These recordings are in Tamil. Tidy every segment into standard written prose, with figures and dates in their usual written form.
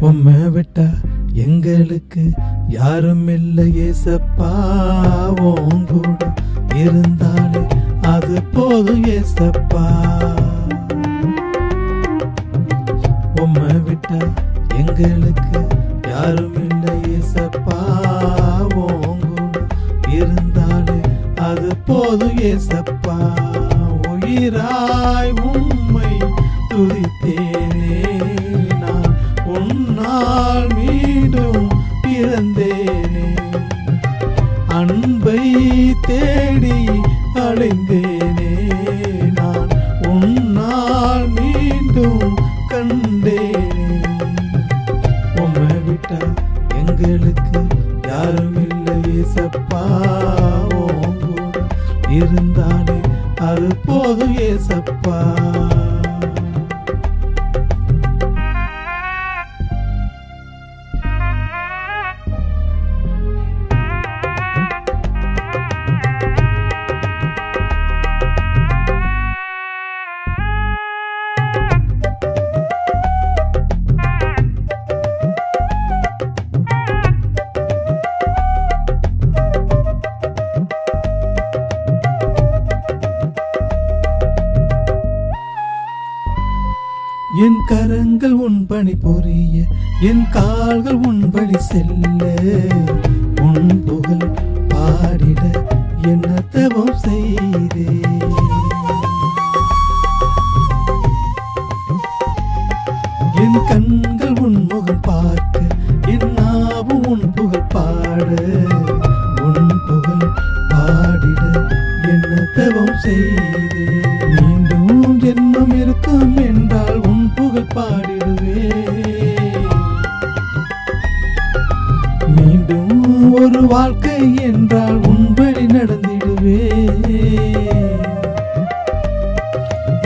உம்மை விட்டா எங்களுக்கு யாரும் இல்லை ஏசப்பா, உன் கூட இருந்தாலே அது போதும் ஏசப்பா. உம்மை விட்டா எங்களுக்கு யாரும் இல்லை ஏசப்பா, உன் கூட இருந்தாலே அது போதும் ஏசப்பா. உயிராய் உம்மை துதித்தேனே, நான் உன்னால் மீண்டும் பிறந்தேனே. அன்பை தேடி அடைந்தேனே, நான் உன்னால் மீண்டும் கண்டேனே. உம்மை விட்டா எங்களுக்கு யாரும் இல்லை ஏசப்பா, உன் கூட இருந்தாலே அது போதும் ஏசப்பா. என் கரங்கள் உன்படி புரிய, என் கால்கள் உன்படி செல்ல, உன் புகழ் பாடிட என்ன தவம் செய்தே. என் கண்கள் உன் முகம் பார்க்க, என் நாவும் உன் புகழ் பாட, உன் புகழ் பாடிட என்ன தவம் செய்தே. மீண்டும் ஜென்மம் இருக்கும் என்றால் உன் புகழ் பாடிடுவே. மீண்டும் ஒரு வாழ்க்கை என்றால் உன்படி நடந்திடுவே.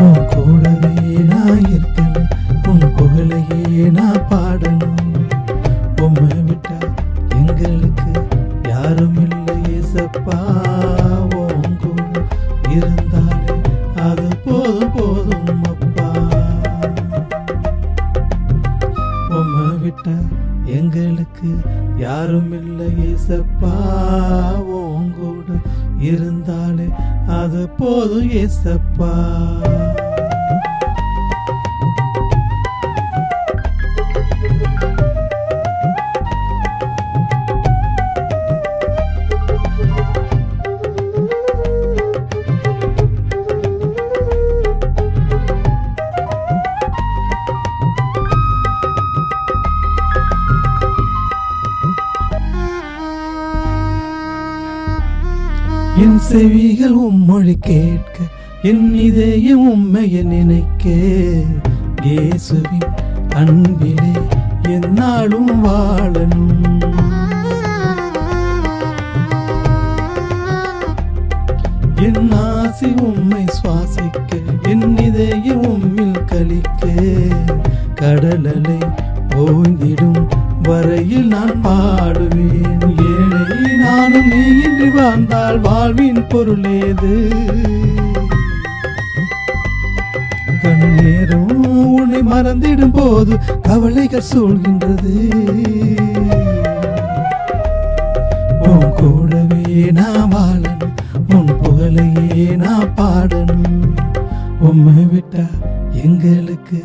உன் கூடவே நான் இருக்கணும், உன் புகழையே நான் பாடணும். உம்மை விட்டா எங்களுக்கு யாரும் இல்லை ஏசப்பா, உன் கூட இருந்தாலே அது போதும் போதும் அப்பா. உம்மை விட்டா எங்களுக்கு யாரும் இல்லை ஏசப்பா, உன் கூட இருந்தாலே அது போதும் ஏசப்பா. என் செவிகள் உம்மொழி கேட்க, என் இதயம் உம்மையை நினைக்க, இயேசுவின் அன்பிலே என்னாலும் வாழணும். என் ஆசி உம்மை சுவாசிக்க, என் இதயம் உம்மில் கலிக்க, கடலலை ஓய்ந்திடும் வரையில் நான் பாடுவேன். ஏழை நானும் நீ இன்றி வாழ்ந்தால் வாழ்வின் பொருளேது. கண் நேரம் உன்னை மறந்திடும் போது கவலைகள் சூழ்கின்றது. உன் கூடவே நான் வாழணும், உன் புகழையே நான் பாடணும். உம்மை விட்டா எங்களுக்கு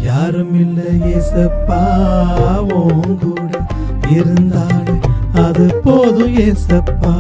யாரும் இல்லை ஏசப்பா, உன் கூட இருந்தாலே அது போதும் ஏசப்பா.